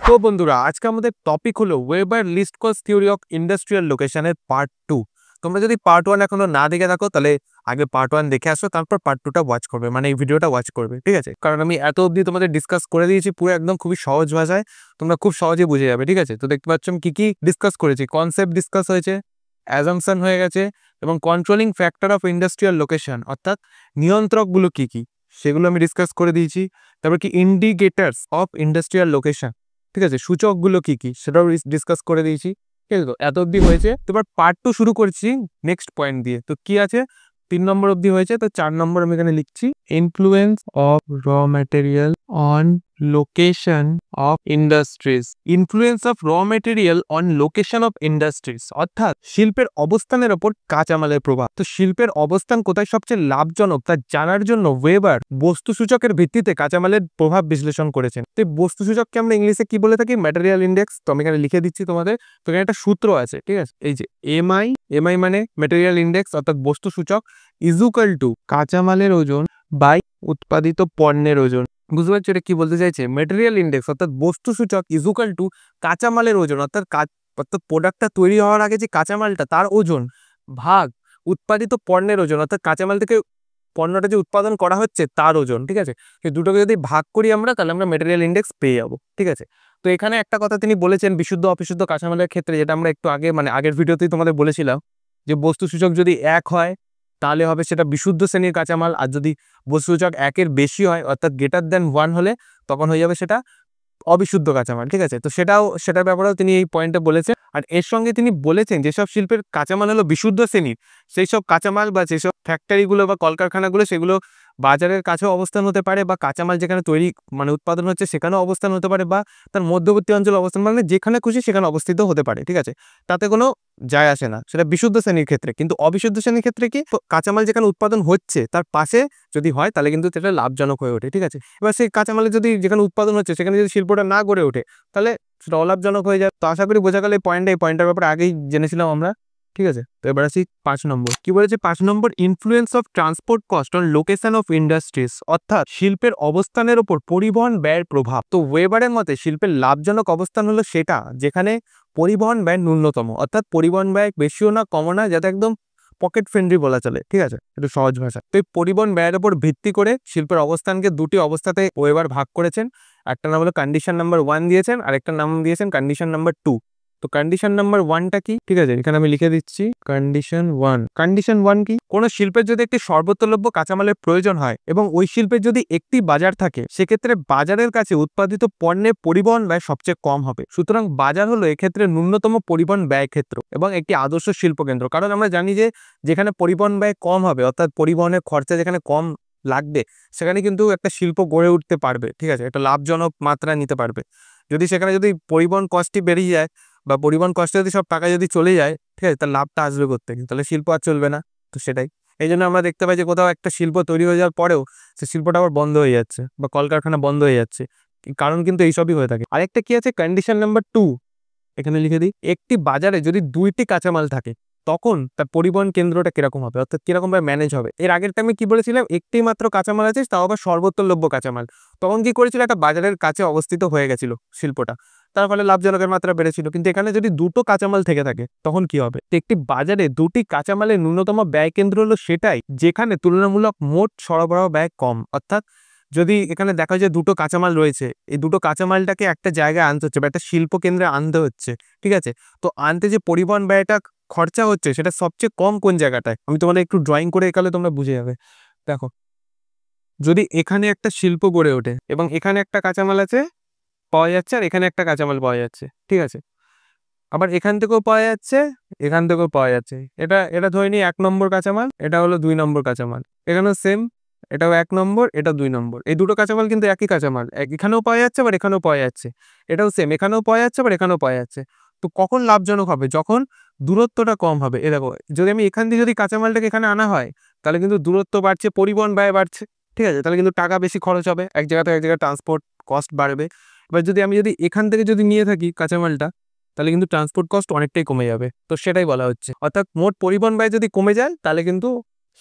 তো বন্ধুরা আজকে আমাদের টপিক হলো Weber least cost theory of industrial লোকেশনের পার্ট 2। তোমরা যদি পার্ট 1 এখনো না দেখে থাকো তাহলে আগে পার্ট 1 দেখে আসো, তারপর পার্ট 2টা ওয়াচ করবে, মানে এই ভিডিওটা ওয়াচ করবে, ঠিক আছে? কারণ আমি এত অবধি তোমাদের ডিসকাস করে দিয়েছি পুরো একদম খুবই সহজ ভাষায়, তোমরা খুব সহজে বুঝে যাবে, ঠিক আছে? তো দেখতে পাচ্ছ আমি কি ডিসকাস করেছি। কনসেপ্ট ডিসকাস হয়েছে, অ্যাজাম্পশন হয়ে গেছে, এবং controlling factor of industrial location অর্থাৎ নিয়ন্ত্রকগুলো কি সেগুলো আমি ডিসকাস করে দিয়েছি। তারপর কি ইন্ডিকেটার্স অফ ইন্ডাস্ট্রিয়াল লোকেশন, ঠিক আছে, সূচকগুলো কি সেটাও ডিসকাস করে দিয়েছি, ঠিক আছে? তো এত অবধি হয়েছে। তো এবার পার্ট 2 শুরু করছি নেক্সট পয়েন্ট দিয়ে। তো কি আছে, 3 নম্বর অবধি হয়েছে, তো 4 নম্বর আমি এখানে লিখছি ইনফ্লুয়েন্স অফ র material on location of industries. Influence of র material on location of industries অর্থাৎ শিল্পের অবস্থানের ওপর কাঁচামালের প্রভাব। তো শিল্পের অবস্থান কোথায় সবচেয়ে লাভজনক তা জানার জন্য ওয়েবার বস্তু সূচকের ভিত্তিতে কাঁচামালের প্রভাব বিশ্লেষণ করেছেন। তো বস্তু সূচককে আমরা ইংলিশে কি বলে থাকি? Material index. তো আমি এখানে লিখে দিচ্ছি তোমাদের। তো এখানে একটা সূত্র আছে, ঠিক আছে? এই যে এমআই মানে ম্যাটেরিয়াল ইন্ডেক্স অর্থাৎ বস্তু সূচক ইজুকাল টু কাঁচামালের ওজন বাই উৎপাদিত পণ্যের ওজন। বুঝতে পারছো এটা কি বলতে চাইছে? ম্যাটেরিয়াল ইন্ডেক্স অর্থাৎ বস্তু সূচক ইজুকাল টু কাঁচামালের ওজন অর্থাৎ প্রোডাক্টটা তৈরি হওয়ার আগে যে কাঁচামালটা তার ওজন ভাগ উৎপাদিত পণ্যের ওজন অর্থাৎ কাঁচামাল থেকে পণ্যটা যে উৎপাদন করা হচ্ছে তার ওজন, ঠিক আছে? এই দুটোকে যদি ভাগ করি আমরা তাহলে আমরা ম্যাটেরিয়াল ইন্ডেক্স পেয়ে যাবো, ঠিক আছে? তো এখানে একটা কথা তিনি বলেছেন বিশুদ্ধ অবিশুদ্ধ কাঁচামালের ক্ষেত্রে, যেটা আমরা একটু আগে মানে আগের ভিডিওতেই তোমাদের বলেছিলাম যে বস্তু সূচক যদি 1 হয় তাহলে হবে সেটা বিশুদ্ধ শ্রেণীর কাঁচামাল, আর যদি বস্তু সূচক 1-এর বেশি হয় অর্থাৎ গ্রেটার দেন 1 হলে তখন হয়ে যাবে সেটা অবিশুদ্ধ কাঁচামাল, ঠিক আছে? তো সেটার ব্যাপারেও তিনি এই পয়েন্টে বলেছেন। আর এর সঙ্গে তিনি বলেছেন যেসব শিল্পের কাঁচামাল হলো বিশুদ্ধ শ্রেণীর, সেই সব কাঁচামাল বা যেসব ফ্যাক্টরিগুলো বা কলকারখানাগুলো সেগুলো বাজারের কাছেও অবস্থান হতে পারে, বা কাঁচামাল যেখানে তৈরি মানে উৎপাদন হচ্ছে সেখানেও অবস্থান হতে পারে, বা তার মধ্যবর্তী অঞ্চলে অবস্থান, মানে যেখানে খুশি সেখানে অবস্থিত হতে পারে, ঠিক আছে? তাতে কোনো যায় আসে না, সেটা বিশুদ্ধ শ্রেণীর ক্ষেত্রে। কিন্তু অবিশুদ্ধ শ্রেণীর ক্ষেত্রে কি, কাঁচামাল যেখানে উৎপাদন হচ্ছে তার পাশে যদি হয় তাহলে কিন্তু সেটা লাভজনক হয়ে ওঠে, ঠিক আছে? এবার সেই কাঁচামালে যদি যেখানে উৎপাদন হচ্ছে সেখানে যদি শিল্পটা না গড়ে ওঠে তাহলে সেটা অলাভজনক হয়ে যায়। তো আশা করি বোঝা গেল এই পয়েন্টটার ব্যাপারে আগেই জেনেছিলাম আমরা, ঠিক আছে? তো এবার আসি 5 নম্বর। কি বলেছে 5 number? Influence of transport cost on location of industries অর্থাৎ শিল্পের অবস্থানের ওপর পরিবহন ব্যয়ের প্রভাব। তো ওয়েবারের মতে শিল্পের লাভজনক অবস্থান হলো সেটা যেখানে পরিবহন ব্যয় ন্যূনতম, অর্থাৎ পরিবহন ব্যয় বেশিও না কমও না, যাতে একদম পকেট ফ্রেন্ডলি বলা চলে, ঠিক আছে? একটু সহজ ভাষা। তো এই পরিবহন ব্যয়ের উপর ভিত্তি করে শিল্পের অবস্থানকে দুটি অবস্থাতে ওয়েবার ভাগ করেছেন। একটা নাম হলো কন্ডিশন নাম্বার 1 দিয়েছেন, আর একটা নাম দিয়েছেন কন্ডিশন নাম্বার 2। তো কন্ডিশন নাম্বার 1টা কি, ঠিক আছে? এখানে আমি লিখে দিচ্ছি কন্ডিশন 1। কন্ডিশন 1 কি? কোন শিল্পের যদি একটি সর্বোচ্চলভ্য কাঁচামালের প্রয়োজন হয় এবং ওই শিল্পের যদি একটি বাজার থাকে, সেক্ষেত্রে বাজারের কাছে উৎপাদিত পণ্যের পরিবহন ব্যয় সবচেয়ে কম হবে। সুতরাং বাজার হলো এক্ষেত্রে ন্যূনতম পরিবহন ব্যয় ক্ষেত্র এবং একটি আদর্শ শিল্প কেন্দ্র। কারণ আমরা জানি যে যেখানে পরিবহন ব্যয় কম হবে অর্থাৎ পরিবহনের খরচা যেখানে কম লাগবে সেখানে কিন্তু একটা শিল্প গড়ে উঠতে পারবে, ঠিক আছে? একটা লাভজনক মাত্রা নিতে পারবে। যদি সেখানে যদি পরিবহন কস্টই বেরিয়ে যায় বা পরিবহন কষ্টে যদি সব টাকা যদি চলে যায়, ঠিক আছে, তার লাভটা আসবে কোত্থেকে? তাহলে শিল্প আর চলবে না। তো সেটাই, এই জন্য আমরা দেখতে পাই যে কোথাও একটা শিল্প তৈরি হয়ে যাওয়ার পরেও সে শিল্পটা আবার বন্ধ হয়ে যাচ্ছে বা কলকারখানা বন্ধ হয়ে যাচ্ছে, কারণ কিন্তু এইসবই হয়ে থাকে। আরেকটা কি আছে কন্ডিশন নাম্বার 2, এখানে লিখে দিই একটি বাজারে যদি 2টি কাঁচামাল থাকে তখন তার পরিবহন কেন্দ্রটা কিরকম হবে অর্থাৎ কিরকম ভাবে ম্যানেজ হবে। এর আগের টাইমে কি বলেছিলাম, একটি মাত্র কাঁচামাল আছে, তাও আবার সর্বোত্তলভ্য কাঁচামাল। তখন কি করেছিল, একটা বাজারের কাছে অবস্থিত হয়ে গেছিল শিল্পটা, তার ফলে লাভজনকের মাত্রা বেড়েছিল। কিন্তু এখানে যদি দুটো কাঁচামাল থেকে থাকে তখন কি হবে? একটি বাজারে 2টি কাঁচামালের ন্যূনতম ব্যয় কেন্দ্র হলো সেটাই যেখানে তুলনামূলক মোট সরবরাহ ব্যয় কম। অর্থাৎ যদি এখানে দেখা যায় দুটো কাঁচামাল রয়েছে, এই দুটো কাঁচামালটাকে একটা জায়গায় আনতে হচ্ছে বা একটা শিল্প কেন্দ্রে আনতে হচ্ছে, ঠিক আছে? তো আনতে যে পরিবহন ব্যয়টা খরচা হচ্ছে সেটা সবচেয়ে কম কোন জায়গাটায়, আমি তোমাদের একটু ড্রয়িং করে একালে তোমরা বুঝে যাবে। দেখো, যদি এখানে একটা শিল্প গড়ে ওঠে এবং এখানে একটা কাঁচামাল আছে পাওয়া যাচ্ছে আর এখানে একটা কাঁচামাল পাওয়া যাচ্ছে, ঠিক আছে? আবার এখান থেকেও পাওয়া যাচ্ছে, এখান থেকেও পাওয়া যাচ্ছে। এটা এটা ধরে নিই 1 নম্বর কাঁচামাল, এটা হলো 2 নম্বর কাঁচামাল। এখানেও সেম, এটাও 1 নম্বর, এটা 2 নম্বর। এই দুটো কাঁচামাল কিন্তু একই কাঁচামাল, এখানেও পাওয়া যাচ্ছে আবার এখানেও পাওয়া যাচ্ছে। এটাও সেম, এখানেও পাওয়া যাচ্ছে আবার এখানেও পাওয়া যাচ্ছে। তো কখন লাভজনক হবে? যখন দূরত্বটা কম হবে। এ দেখো, যদি আমি এখান দিয়ে যদি কাঁচামালটাকে এখানে আনা হয় তাহলে কিন্তু দূরত্ব বাড়ছে, পরিবহন ব্যয় বাড়ছে, ঠিক আছে? তাহলে কিন্তু টাকা বেশি খরচ হবে, এক জায়গা থেকে এক জায়গায় ট্রান্সপোর্ট কস্ট বাড়বে। এবার যদি আমি এখান থেকে যদি নিয়ে থাকি কাঁচামালটা তাহলে কিন্তু ট্রান্সপোর্ট কস্ট অনেকটাই কমে যাবে। তো সেটাই বলা হচ্ছে, অর্থাৎ মোট পরিবহন ব্যয় যদি কমে যায় তাহলে কিন্তু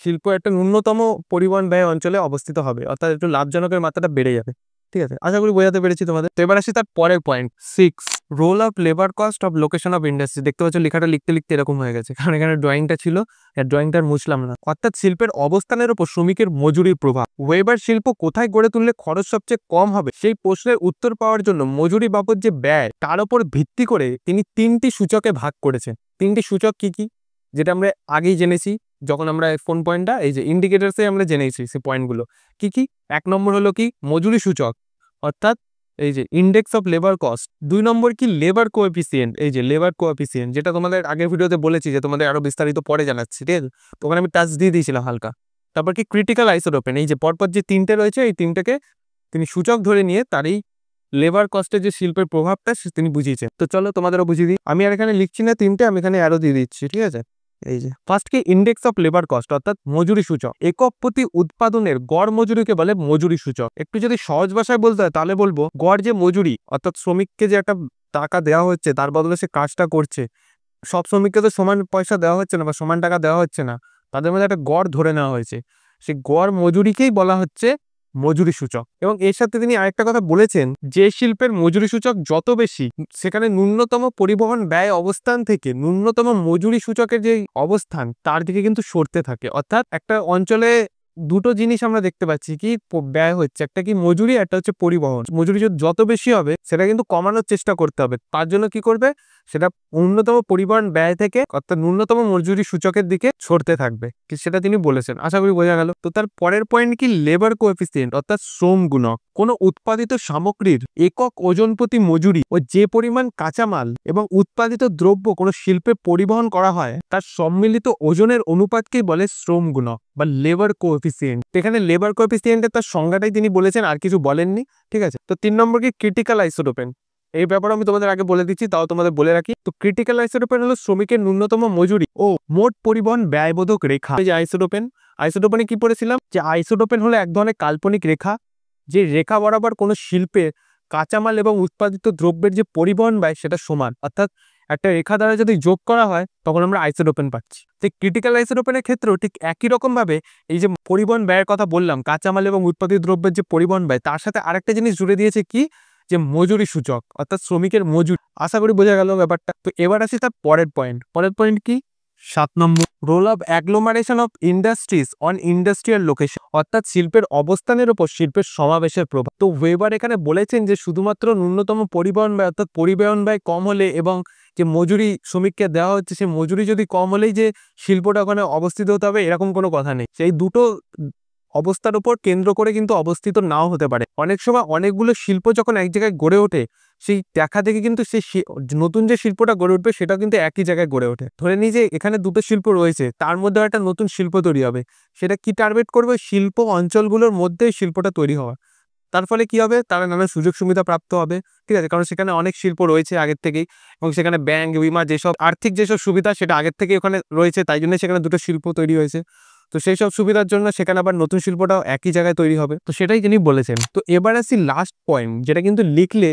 শিল্প একটা ন্যূনতম পরিবহন ব্যয় অঞ্চলে অবস্থিত হবে, অর্থাৎ একটু লাভজনকের মাত্রাটা বেড়ে যাবে, ঠিক আছে, আশা করি বোঝাতে পেরেছি তোমাদের। তো এবার আসি তার পরের point 6, role of labour cost of location of industry. দেখতে পাচ্ছ লেখাটা লিখতে লিখতে এরকম হয়ে গেছে, কারণ এখানে ড্রয়িংটা ছিল, ড্রয়িংটা মুছলাম না। অর্থাৎ শিল্পের অবস্থানের উপর শ্রমিকের মজুরির প্রভাব। ওয়েবার শিল্প কোথায় গড়ে তুললে খরচ সবচেয়ে কম হবে, সেই প্রশ্নের উত্তর পাওয়ার জন্য মজুরি বাবদ যে ব্যয় তার উপর ভিত্তি করে তিনি 3টি সূচকে ভাগ করেছেন। 3টি সূচক কি কি, যেটা আমরা আগেই জেনেছি যখন আমরা কোন পয়েন্টটা, এই যে ইন্ডিকেটার্সে আমরা জেনেছি সেই পয়েন্টগুলো কি কি। 1 নম্বর হলো কি মজুরি সূচক, অর্থাৎ এই যে ইন্ডেক্স অফ লেবার কস্ট। 2 নম্বর কি লেবার কোএফিসিয়েন্ট, এই যে লেবার কোএফিসিয়েন্ট, যেটা তোমাদের আগের ভিডিওতে বলেছি যে তোমাদের আরো বিস্তারিত পরে জানাচ্ছি, ঠিক আছে, তখন আমি টাচ দিয়ে দিয়েছিলাম হালকা। তারপর কি ক্রিটিক্যাল আইসোটোপেন, এই যে পরপর যে 3টে রয়েছে এই 3টাকে তিনি সূচক ধরে নিয়ে তারই লেবার কস্টের যে শিল্পের প্রভাবটা তিনি বুঝিয়েছেন। তো চলো তোমাদেরও বুঝিয়ে দিই, আমি আর এখানে লিখছি না 3টে, আমি এখানে আরো দিয়ে দিচ্ছি, ঠিক আছে। এই যে ফার্স্ট কি ইন্ডেক্স অফ লেবার কস্ট, অর্থাৎ মজুরি সূচক। একক প্রতি উৎপাদনের গড় মজুরিকে বলে মজুরি সূচক। একটু যদি সহজ ভাষায় বলতে হয় তাহলে বলবো গড় যে মজুরি, অর্থাৎ শ্রমিককে যে একটা টাকা দেওয়া হচ্ছে তার বদলে সে কাজটা করছে, সব শ্রমিককে তো সমান পয়সা দেওয়া হচ্ছে না বা সমান টাকা দেওয়া হচ্ছে না, তাদের মধ্যে একটা গড় ধরে নেওয়া হয়েছে, সেই গড় মজুরিকেই বলা হচ্ছে মজুরি সূচক। এবং এর সাথে তিনি আরেকটা কথা বলেছেন, যে শিল্পের মজুরি সূচক যত বেশি, সেখানে ন্যূনতম পরিবহন ব্যয় অবস্থান থেকে ন্যূনতম মজুরি সূচকের যে অবস্থান তার দিকে কিন্তু সরতে থাকে। অর্থাৎ একটা অঞ্চলে দুটো জিনিস আমরা দেখতে পাচ্ছি কি ব্যয় হচ্ছে, একটা কি মজুরি, একটা হচ্ছে পরিবহন। মজুরি যত বেশি হবে সেটা কিন্তু কমানোর চেষ্টা করতে হবে, তার জন্য কি করবে, সেটা ন্যূনতম পরিবহন ব্যয় থেকে অর্থাৎ ন্যূনতম মজুরি সূচকের দিকে ছড়তে থাকবে, সেটা তিনি বলেছেন। আশা করি বোঝা গেল। তো তার পরের পয়েন্ট কি লেবার কোএফিসিয়েন্ট, অর্থাৎ শ্রম গুণক। কোনো উৎপাদিত সামগ্রীর একক ওজন প্রতি মজুরি ও যে পরিমাণ কাঁচামাল এবং উৎপাদিত দ্রব্য কোনো শিল্পে পরিবহন করা হয় তার সম্মিলিত ওজনের অনুপাতকেই বলে শ্রম গুণক বা লেবার কোএফিসিয়েন্ট। এখানে লেবার কোএফিসিয়েন্টের তার সংজ্ঞাটাই তিনি বলেছেন, আর কিছু বলেননি, ঠিক আছে। তো 3 নম্বর কি ক্রিটিক্যাল আইসোটোপেন। এই ব্যাপারে আমি তোমাদের আগে বলে দিচ্ছি, তাও তোমাদের বলে রাখি। তো ক্রিটিক্যাল আইসোটোপেন হলো শ্রমিকের ন্যূনতম মজুরি ও মোট পরিবহন ব্যয়বোধক রেখা। এই যে আইসোটোপেনে কি পড়েছিলাম, যে আইসোটোপেন হলো এক ধরনের কাল্পনিক রেখা, যে রেখা বরাবর কোনো শিল্পের কাঁচামাল এবং উৎপাদিত দ্রব্যের যে পরিবহন ব্যয় সেটা সমান। অর্থাৎ একটা রেখা দ্বারা যদি যোগ করা হয় তখন আমরা আইসোটোপেন পাচ্ছি। তো ক্রিটিক্যাল আইসোটোপেনের ক্ষেত্রেও ঠিক একই রকম ভাবে এই যে পরিবহন ব্যয়ের কথা বললাম, কাঁচামাল এবং উৎপাদিত দ্রব্যের যে পরিবহন ব্যয়, তার সাথে আরেকটা জিনিস জুড়ে দিয়েছে কি, যে মজুরি সূচক, অর্থাৎ শ্রমিকের মজুরি। আশা করি বোঝা গেল ব্যাপারটা। তো এবার আসি তার পরের পয়েন্ট কি 7 number, role of agglomeration of industries on industrial location, অর্থাৎ শিল্পের অবস্থানের উপর শিল্পের সমাবেশের প্রভাব। তো ওয়েবার এখানে বলেছেন যে শুধুমাত্র ন্যূনতম পরিবহন ব্যয় অর্থাৎ পরিবহন ব্যয় কম হলে এবং যে মজুরি শ্রমিককে দেওয়া হচ্ছে সে মজুরি যদি কম হলেই যে শিল্পটা ওখানে অবস্থিত হতে হবে এরকম কোনো কথা নেই। সেই দুটো অবস্থার উপর কেন্দ্র করে কিন্তু অবস্থিত নাও হতে পারে। অনেক সময় অনেকগুলো শিল্প যখন এক জায়গায় গড়ে ওঠে, সেই দেখা দেখে কিন্তু সেই নতুন যে শিল্পটা গড়ে উঠবে সেটা কিন্তু একই জায়গায় গড়ে ওঠে। ধরে নিই যে এখানে দুটো শিল্প রয়েছে, তার মধ্যে একটা নতুন শিল্প তৈরি হবে, সেটা কি টার্গেট করবে, শিল্প অঞ্চলগুলোর মধ্যে শিল্পটা তৈরি হওয়া। তার ফলে কি হবে, তারা নানা সুযোগ সুবিধা প্রাপ্ত হবে, ঠিক আছে, কারণ সেখানে অনেক শিল্প রয়েছে আগের থেকেই, এবং সেখানে ব্যাংক বিমা যেসব আর্থিক যেসব সুবিধা সেটা আগের থেকে ওখানে রয়েছে, তাই জন্য সেখানে দুটো শিল্প তৈরি হয়েছে। তো সেই সব সুবিধার জন্য সেখানে আবার নতুন শিল্পটাও একই জায়গায় তৈরি হবে। তো সেটাই তিনি বলেছেন। তো এবার আসি লাস্ট পয়েন্ট, যেটা কিন্তু লিখলে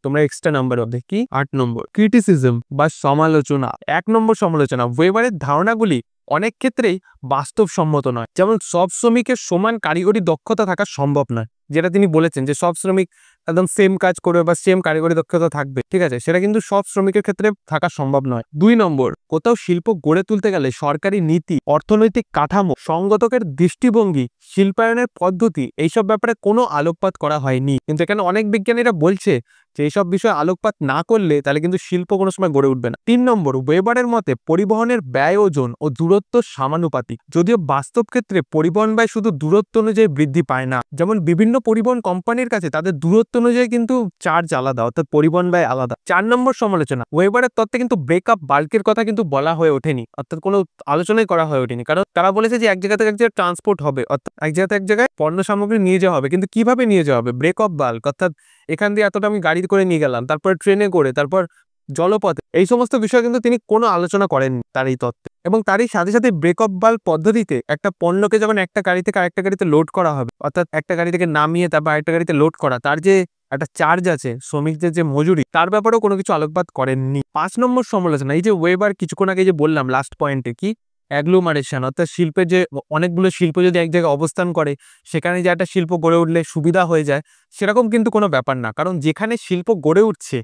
তোমরা এক্সট্রা নাম্বার হবে কি 8 নম্বর, ক্রিটিসিজম বা সমালোচনা। 1 নম্বর সমালোচনা, ওয়েবারের ধারণাগুলি অনেক ক্ষেত্রেই বাস্তবসম্মত নয়। যেমন সব শ্রমিকের সমান কারিগরি দক্ষতা থাকা সম্ভব নয়, যেটা তিনি বলেছেন যে সব শ্রমিক একদম সেম কাজ করবে বা সেম কারিগরি দক্ষতা থাকবে, ঠিক আছে, সেটা কিন্তু সব শ্রমিকের ক্ষেত্রে থাকা সম্ভব নয়। 2 নম্বর, কোথাও শিল্প গড়ে তুলতে গেলে সরকারি নীতি, অর্থনৈতিক কাঠামো, সংগঠকের দৃষ্টিভঙ্গি, শিল্পায়নের পদ্ধতি, এইসব ব্যাপারে কোনো আলোকপাত করা হয়নি। কিন্তু এখানে অনেক বিজ্ঞানীরা বলছে যে এইসব বিষয়ে আলোকপাত না করলে তাহলে কিন্তু শিল্প কোনো সময় গড়ে উঠবে না। 3 নম্বর, ওয়েবারের মতে পরিবহনের ব্যয় ওজন ও দূরত্ব সমানুপাতিক। যদিও বাস্তব ক্ষেত্রে পরিবহন ব্যয় শুধু দূরত্ব অনুযায়ী বৃদ্ধি পায় না, যেমন বিভিন্ন পরিবহন কোম্পানির কাছে তাদের দূরত্ব অনুযায়ী কিন্তু চার্জ আলাদা, অর্থাৎ পরিবহন ব্যয় আলাদা। 4 নম্বর সমালোচনা, ওয়েবারের তত্ত্বে কিন্তু ব্রেকআপ বাল্কের কথা কিন্তু বলা হয়ে ওঠেনি, অর্থাৎ কোনো আলোচনাই করা হয়ে ওঠেনি, কারণ তারা বলেছে যে এক জায়গা থেকে এক জায়গায় ট্রান্সপোর্ট হবে, অর্থাৎ এক জায়গা থেকে এক জায়গায় পণ্য সামগ্রী নিয়ে যাওয়া হবে, কিন্তু কিভাবে নিয়ে যাওয়া হবে, ব্রেকআপ বাল্ক, অর্থাৎ এখান দিয়ে এতটা আমি গাড়ি করে নিয়ে গেলাম, তারপর ট্রেনে করে, তারপর জলপথে, এই সমস্ত বিষয় কিন্তু তিনি কোনো আলোচনা করেননি তার এই তত্ত্বে। এবং তারই সাথে সাথে ব্রেকআপ বাল্ক পদ্ধতিতে একটা পণ্যকে যখন একটা গাড়ি থেকে আরেকটা গাড়িতে লোড করা হবে, অর্থাৎ একটা গাড়ি থেকে নামিয়ে তারপর আরেকটা গাড়িতে লোড করা, তার যে একটা চার্জ আছে, শ্রমিকদের যে মজুরি, তার ব্যাপারেও কোনো কিছু আলোকপাত করেননি। 5 নম্বর সমালোচনা, এই যে ওয়েবার কিছুক্ষণ আগে যে বললাম লাস্ট পয়েন্টে কি অ্যাগ্লোমারেশন, অর্থাৎ শিল্পের যে অনেকগুলো শিল্প যদি এক জায়গায় অবস্থান করে সেখানে যে একটা শিল্প গড়ে উঠলে সুবিধা হয়ে যায়, সেরকম কিন্তু কোনো ব্যাপার না। কারণ যেখানে শিল্প গড়ে উঠছে,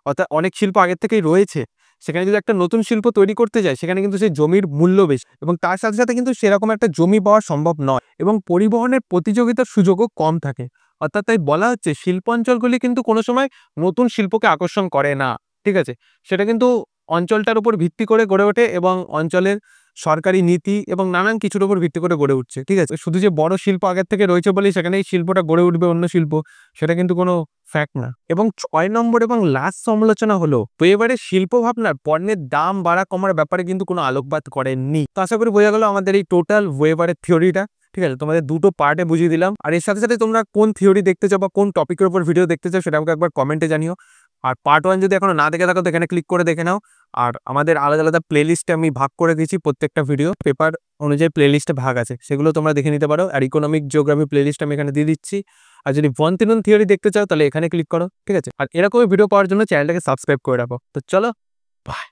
অর্থাৎ অনেক শিল্প আগের থেকেই রয়েছে, সেখানে যদি একটা নতুন শিল্প তৈরি করতে যায় সেখানে কিন্তু সেই জমির মূল্য বেশি, এবং তার সাথে সাথে কিন্তু সেরকম একটা জমি পাওয়া সম্ভব নয়, এবং পরিবহনের প্রতিযোগিতার সুযোগও কম থাকে। অর্থাৎ তাই বলা হচ্ছে শিল্পাঞ্চলগুলি কিন্তু কোনো সময় নতুন শিল্পকে আকর্ষণ করে না। ঠিক আছে, সেটা কিন্তু অঞ্চলটার উপর ভিত্তি করে গড়ে ওঠে, এবং অঞ্চলের সরকারি নীতি এবং নানান কিছুর উপর ভিত্তি করে গড়ে উঠছে। ঠিক আছে, শুধু যে বড় শিল্প আগের থেকে রয়েছে বলেই সেখানে এই শিল্পটা গড়ে উঠবে অন্য শিল্প, সেটা কিন্তু কোনো ফ্যাক্ট না। এবং 6 নম্বর এবং লাস্ট সমালোচনা হলো ওয়েবারের শিল্প ভাবনার পণ্যের দাম বাড়া কমার ব্যাপারে কিন্তু কোনো আলোকপাত করেননি। তো আশা করি বোঝা গেল আমাদের এই টোটাল ওয়েবারের থিওরিটা। ঠিক আছে, তোমাদের দুটো পার্টে বুঝিয়ে দিলাম। আর এর সাথে সাথে তোমরা কোন থিওরি দেখতে চাও বা কোন টপিকের উপর ভিডিও দেখতে চাও সেটা আমাকে একবার কমেন্টে জানিও। আর পার্ট 1 যদি এখনো না দেখে থাকো তো এখানে ক্লিক করে দেখে নাও। আর আমাদের আলাদা আলাদা প্লেলিস্টে আমি ভাগ করে দিয়েছি, প্রত্যেকটা ভিডিও পেপার অনুযায়ী প্লেলিস্টে ভাগ আছে, সেগুলো তোমরা দেখে নিতে পারো। আর ইকোনমিক জিওগ্রাফি প্লেলিস্ট আমি এখানে দিয়ে দিচ্ছি। আর যদি ভন্তিনন থিওরি দেখতে চাও তাহলে এখানে ক্লিক করো। ঠিক আছে, আর এরকমই ভিডিও পাওয়ার জন্য চ্যানেলটাকে সাবস্ক্রাইব করে রাখো। তো চলো, বাই।